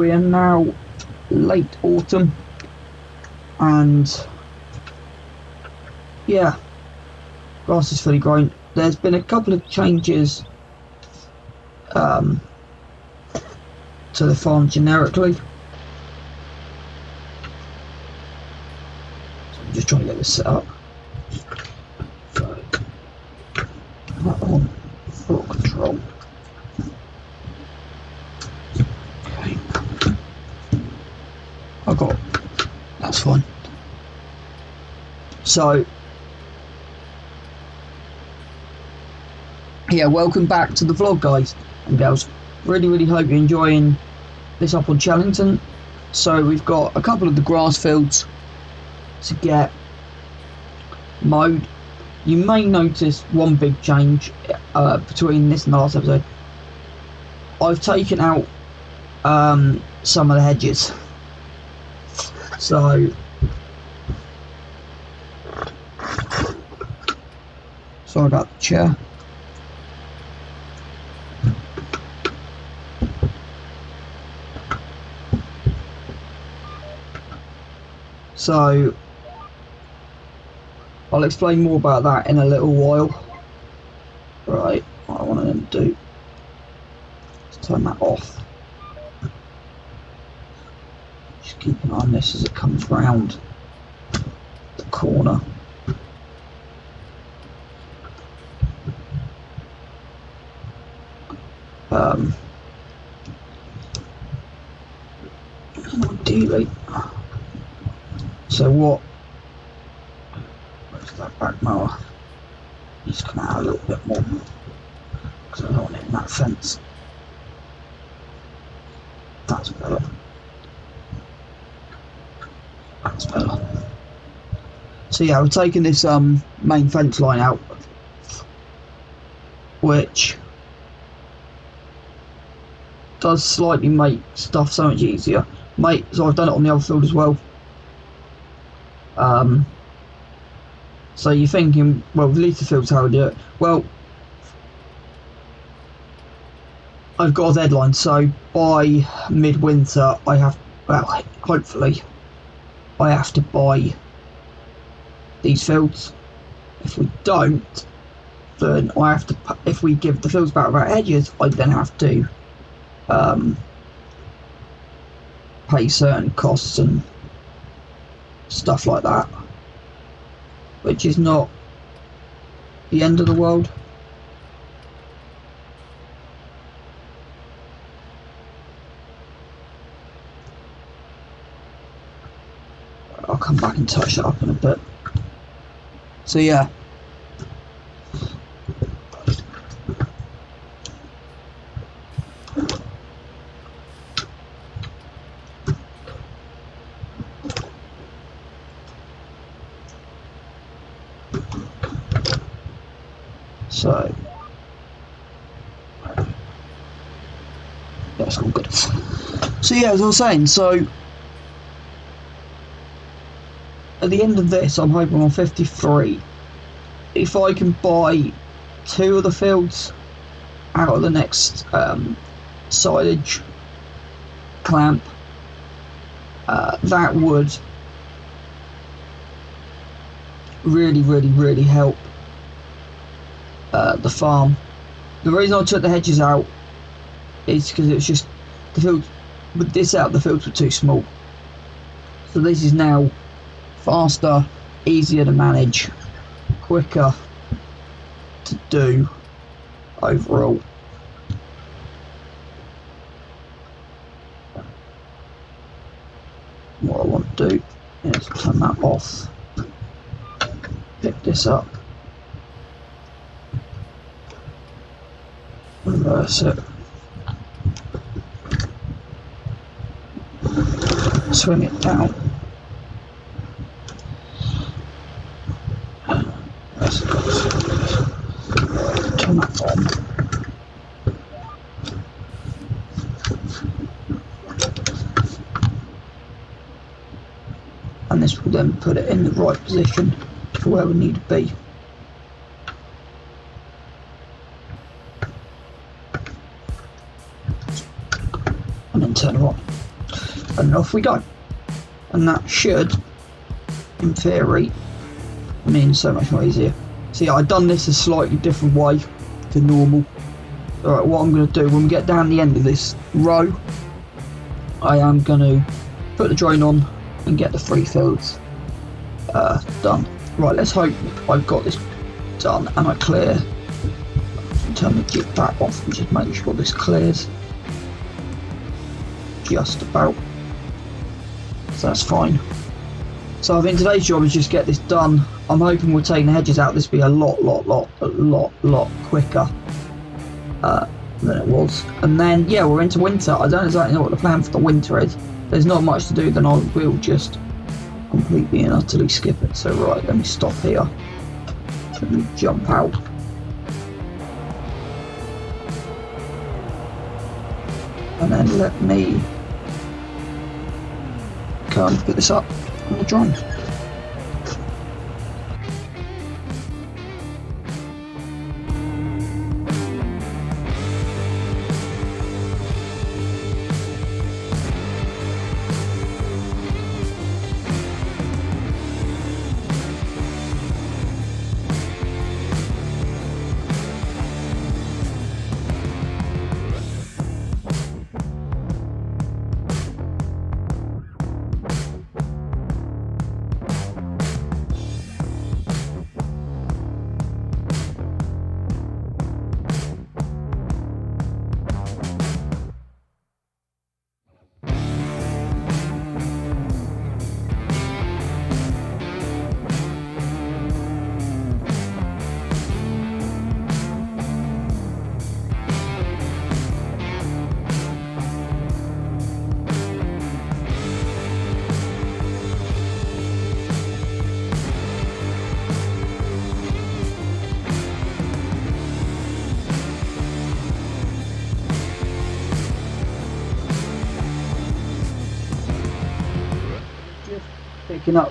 we are now late autumn, and yeah, grass is fully grown. There's been a couple of changes to the farm generically. So I'm just trying to get this set up. So that on full control. Okay. That's fine. So yeah, welcome back to the vlog, guys and girls. Really hope you're enjoying this up on Chellington. So we've got a couple of the grass fields to get mowed. You may notice one big change between this and the last episode. I've taken out some of the hedges. So sorry about the chair. So I'll explain more about that in a little while. Right, what I want to do is turn that off. Just keep an eye on this as it comes round the corner. Ideally. So where's that back mower? Needs to come out a little bit more because I don't want it in that fence. That's better. That's better. So yeah, we're taking this main fence line out, which does slightly make stuff so much easier. So I've done it on the other field as well. So you're thinking, well, with Lisa Fields, how would I do it? Well, I've got a deadline, so by midwinter I have, well, hopefully I have to buy these fields. If we don't, then I have to, if we give the fields back without hedges, I then have to pay certain costs and stuff like that, which is not the end of the world. I'll come back and touch that up in a bit. So yeah, so that's all good. So yeah, as I was saying, so at the end of this, I'm hoping on 53. If I can buy 2 of the fields out of the next silage clamp, that would really help the farm. The reason I took the hedges out is because it was just the fields. With this out, the fields were too small. So this is now faster, easier to manage, quicker to do overall. What I want to do is turn that off, pick this up, reverse it, swing it down, turn that on, and this will then put it in the right position for where we need to be. And then turn it on. and off we go. And that should, in theory, mean so much more easier. See, I've done this a slightly different way to normal. Alright, what I'm going to do when we get down the end of this row, I am going to put the drone on and get the 3 fields done. Right, let's hope I've got this done and I clear. Turn the jig back off and just make sure this clears just about. So that's fine. So I think today's job is just get this done. I'm hoping we're taking the hedges out. This will be a lot quicker than it was. And then yeah, we're into winter. I don't exactly know what the plan for the winter is. There's not much to do, then I will just completely and utterly skip it. So right, let me stop here. Let me jump out. And then let me go and put this up on the drone.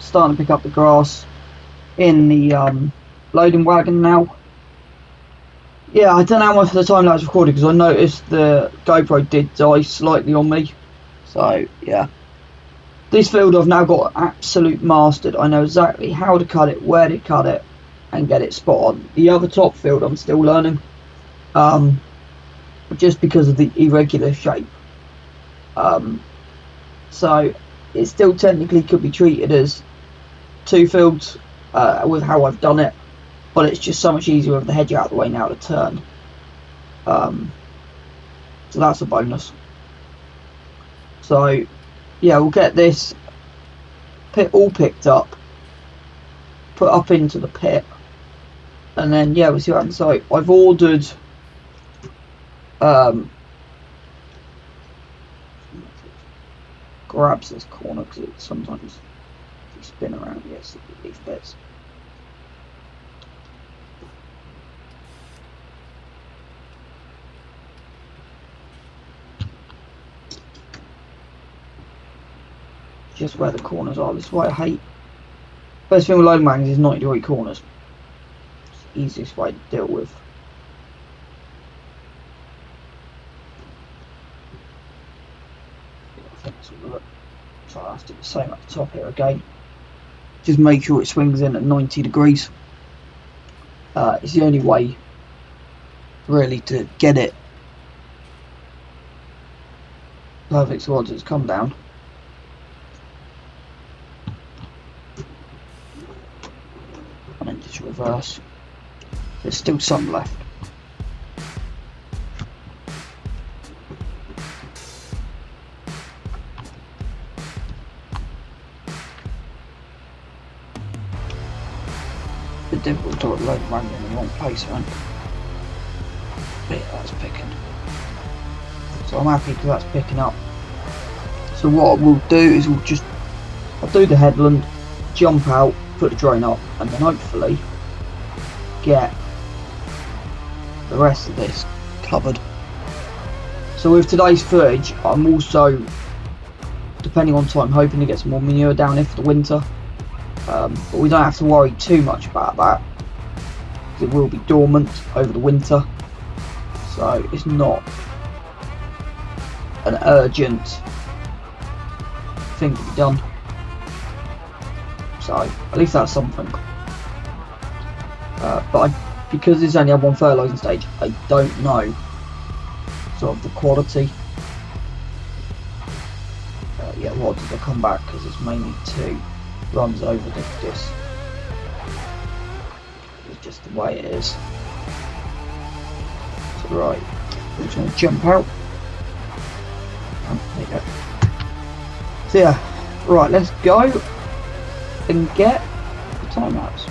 Starting to pick up the grass in the loading wagon now. Yeah, I don't know how much of the time that was recorded because I noticed the GoPro did die slightly on me. So yeah, this field I've now got absolute mastered. I know exactly how to cut it, where to cut it, and get it spot on. The other top field I'm still learning, just because of the irregular shape. So it still technically could be treated as 2 fields with how I've done it, but it's just so much easier with the hedge out of the way now to turn. So that's a bonus. So yeah, we'll get this pit all picked up, put up into the pit, and then yeah, we'll see what happens. So I've ordered grabs this corner because it sometimes if you spin around, yes, it leaves bits. Just where the corners are. This is why I hate. First thing with loading wagons is 90-degree corners. It's the easiest way to deal with. So I have to do the same at the top here again. Just make sure it swings in at 90 degrees. It's the only way really to get it perfect so once it's come down. And then just reverse. There's still some left. Difficult to load running in the wrong place, right? But yeah, that's picking. So I'm happy because that's picking up. So what we'll do is I'll do the headland, jump out, put the drone up, and then hopefully get the rest of this covered. So with today's footage, I'm also, depending on time, hoping to get some more manure down here for the winter. But we don't have to worry too much about that because it will be dormant over the winter, so it's not an urgent thing to be done. So at least that's something. But because it's only had one fertilising stage, I don't know sort of the quality. Yeah, what did I come back? Because it's mainly 2 runs over the disc. It's just the way it is. So right, I'm just going to jump out. Oh, there you go. So yeah, right, let's go and get the time lapse.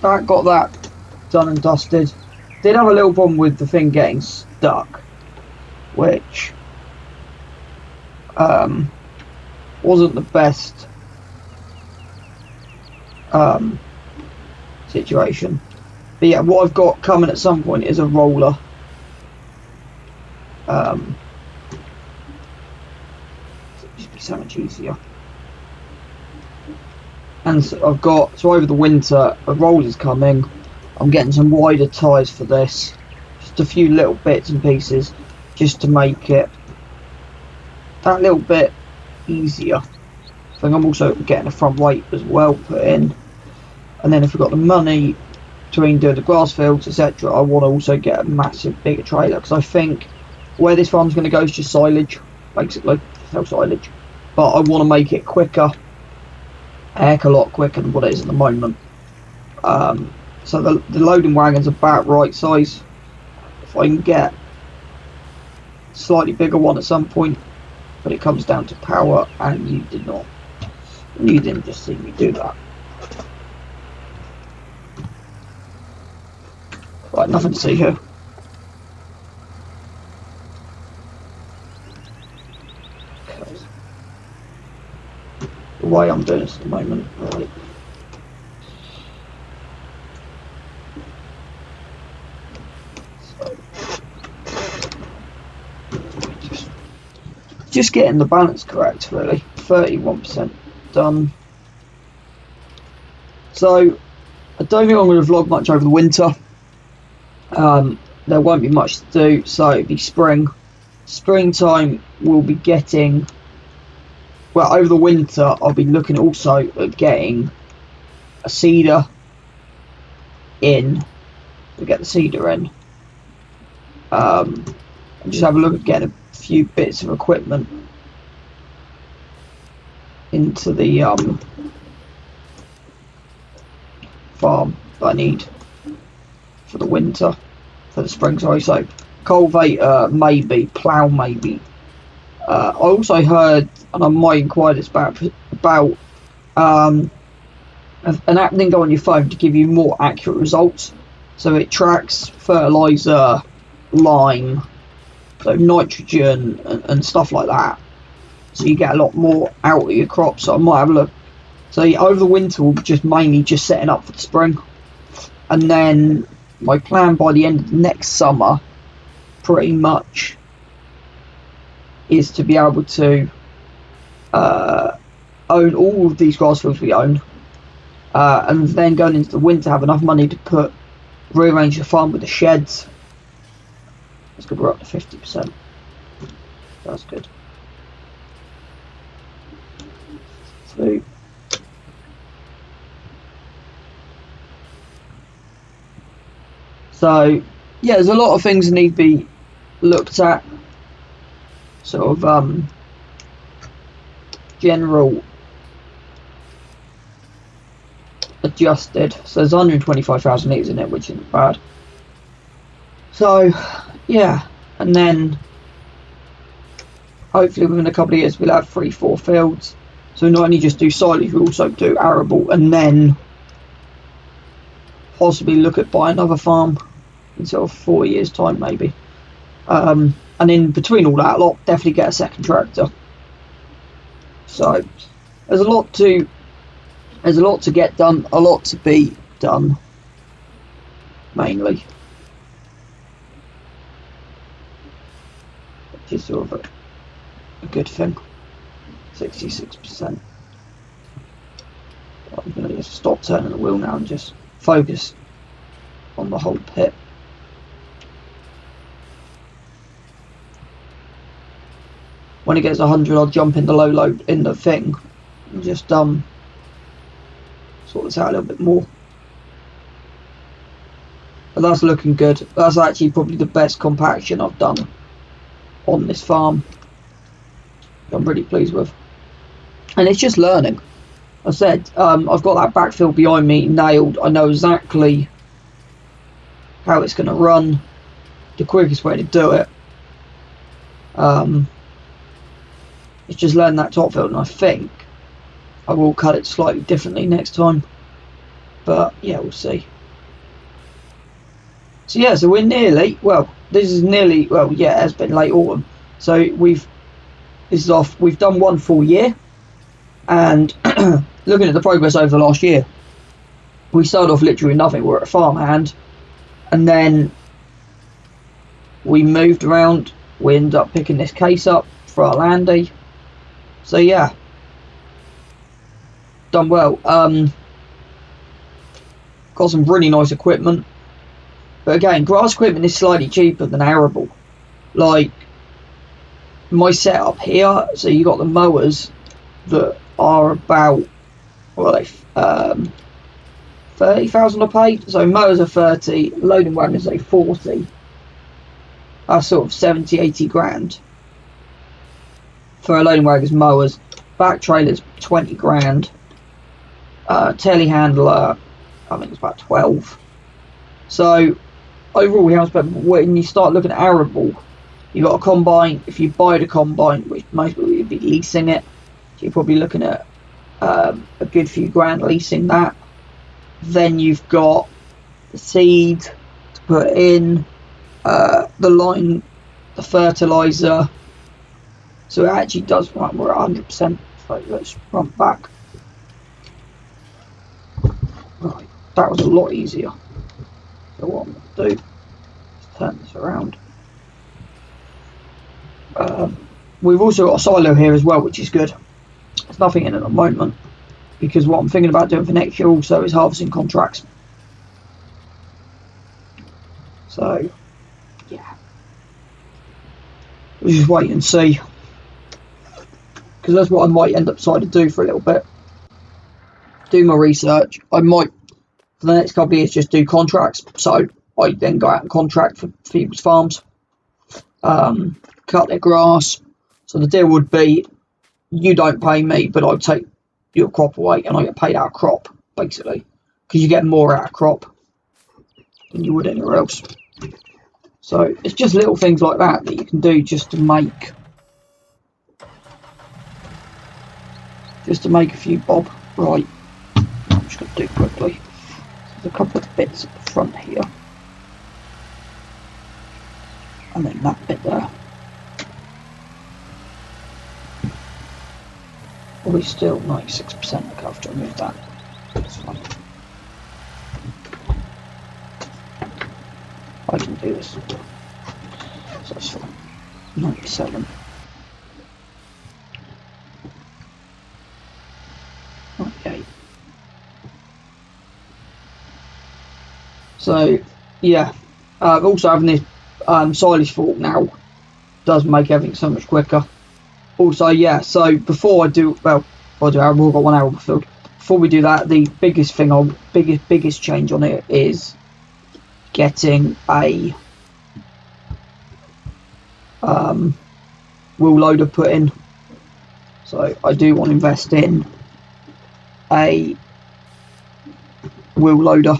That got that done and dusted. Did have a little problem with the thing getting stuck, which wasn't the best situation. But yeah, what I've got coming at some point is a roller. Just be so much easier. And so I've got, so over the winter, a roller's coming. I'm getting some wider tyres for this. Just a few little bits and pieces, just to make it that little bit easier. I think I'm also getting a front weight as well put in. And then if we've got the money between doing the grass fields, etc., I want to also get a massive, bigger trailer. Because I think where this farm's going to go is just silage, basically. No silage. But I want to make it quicker. A heck a lot quicker than what it is at the moment. So the loading wagon's about right size. If I can get a slightly bigger one at some point, but it comes down to power, and you didn't just see me do that. Right, nothing to see here. Okay. The way I'm doing this at the moment, right. Just getting the balance correct, really. 31% done. So I don't think I'm going to vlog much over the winter. There won't be much to do, so it'll be springtime. We'll be getting, well, over the winter I'll be looking also at getting a seeder in, to get the seeder in, and just have a look at getting a few bits of equipment into the farm that I need for the winter, for the spring, sorry. So cultivator maybe, plough maybe. I also heard, and I might inquire this about an app then go on your phone to give you more accurate results. So it tracks fertilizer, lime, so nitrogen and stuff like that. So you get a lot more out of your crops. So I might have a look. So over the winter we'll be just mainly just setting up for the spring, and then my plan by the end of next summer pretty much is to be able to own all of these grass fields we own, and then going into the winter have enough money to rearrange the farm with the sheds. That's good, we're up to 50%. That's good. So yeah, there's a lot of things that need to be looked at, sort of general adjusted. So there's 125,000 litres in it, which isn't bad. So yeah, and then hopefully within a couple of years we'll have 3-4 fields. So not only just do silage, we also do arable, and then possibly look at buying another farm in sort of 4 years' time maybe. And in between all that, I'll definitely get a second tractor. So there's a lot to get done, a lot to be done, mainly, which is sort of a good thing. 66%. I'm going to just stop turning the wheel now and just focus on the whole pit. When it gets 100, I'll jump in the low load in the thing and just sort this out a little bit more. But that's looking good. That's actually probably the best compaction I've done on this farm. I'm really pleased with, and it's just learning. I said I've got that backfill behind me nailed. I know exactly how it's going to run, the quickest way to do it. It's just learning that top field, and I think I will cut it slightly differently next time, but yeah, we'll see. So yeah, so we're nearly, well, this is nearly, well, yeah, it has been late autumn, so we've done 1 full year, and looking at the progress over the last year, we started off literally with nothing. We're at a farmhand, and then we moved around. We ended up picking this case up for our landy. So yeah, done well. Got some really nice equipment, but again, grass equipment is slightly cheaper than arable. Like my setup here, so you got the mowers that are about, well, 30,000 I paid. So mowers are 30, loading wagons are 40. That's sort of 70-80 grand for a loading wagons, mowers. Back trailers 20 grand. Telehandler, I think it's about 12. So overall, we haven't spent. When you start looking at arable, you've got a combine. If you buy the combine, which most people would be leasing it, so you're probably looking at a good few grand leasing that. Then you've got the seed to put in, the line, the fertilizer. So it actually does. Right, we're at 100%. So let's run back. Right, that was a lot easier. So what I'm going to do is turn this around. We've also got a silo here as well, which is good. There's nothing in it at the moment, because what I'm thinking about doing for next year also is harvesting contracts. So, yeah. We'll just wait and see. Because that's what I might end up deciding to do for a little bit. Do my research. I might, for the next couple of years, just do contracts. So, I then go out and contract for people's farms. Cut their grass. So the deal would be, you don't pay me, but I take your crop away and I get paid out of crop, basically. Because you get more out of crop than you would anywhere else. So it's just little things like that that you can do just to make a few bob. Right, I'm just going to do quickly. There's a couple of bits at the front here. And then that bit there. Probably still 96%. I have to remove that. That's fine. I can do this. So that's fine. 97. Okay. So yeah, also having this silage fork now does make everything so much quicker. Also, yeah, so before I do, well, we've got 1 hour filled. Before we do that, the biggest thing, biggest change on it is getting a wheel loader put in. So I do want to invest in a wheel loader.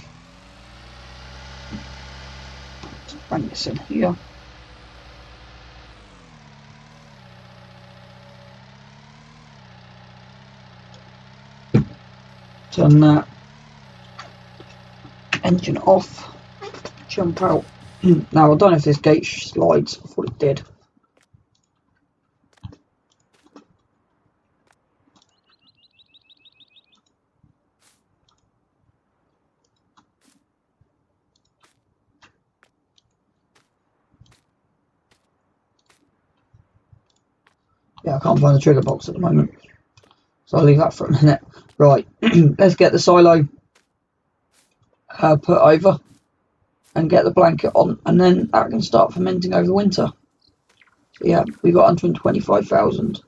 Let's bring this in here. Turn that engine off, jump out. Now I don't know if this gate slides. I thought it did. Yeah, I can't find the trigger box at the moment, so I'll leave that for a minute. Right, let's get the silo put over and get the blanket on, and then that can start fermenting over the winter. So yeah, we've got 125,000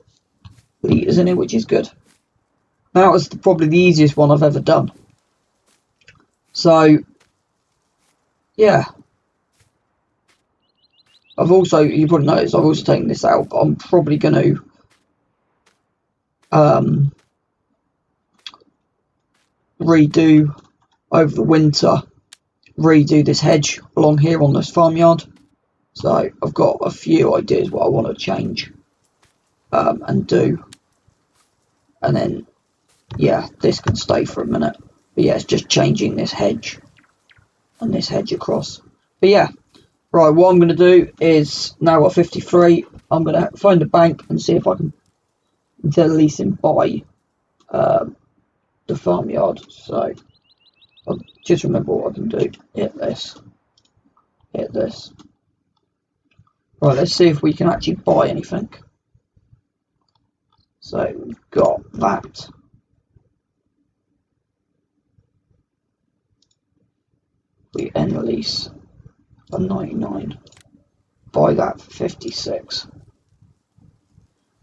litres in it, which is good. That was probably the easiest one I've ever done. So yeah, I've also, you probably noticed, I've also taken this out, but I'm probably going to redo over the winter, redo this hedge along here on this farmyard. So I've got a few ideas what I want to change and do, and then yeah, this can stay for a minute, but yeah, it's just changing this hedge and this hedge across. But yeah, right, what I'm going to do is, now I've got 53, I'm going to find a bank and see if I can, instead of leasing, buy the farmyard. So I'll just remember what I can do. Hit this. Right, let's see if we can actually buy anything. So we've got that. We end release for 99. Buy that for 56.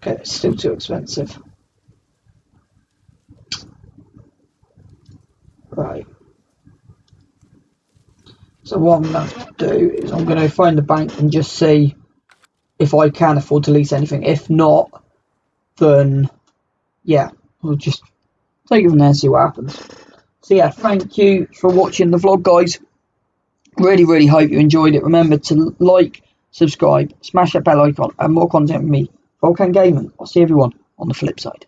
Okay, it's still too expensive. Right. So what I'm going to have to do is I'm going to phone the bank and just see if I can afford to lease anything. If not, then yeah, we'll just take it from there and see what happens. So yeah, thank you for watching the vlog, guys. Really hope you enjoyed it. Remember to like, subscribe, smash that bell icon, and more content with me, Volcan Gaming. I'll see everyone on the flip side.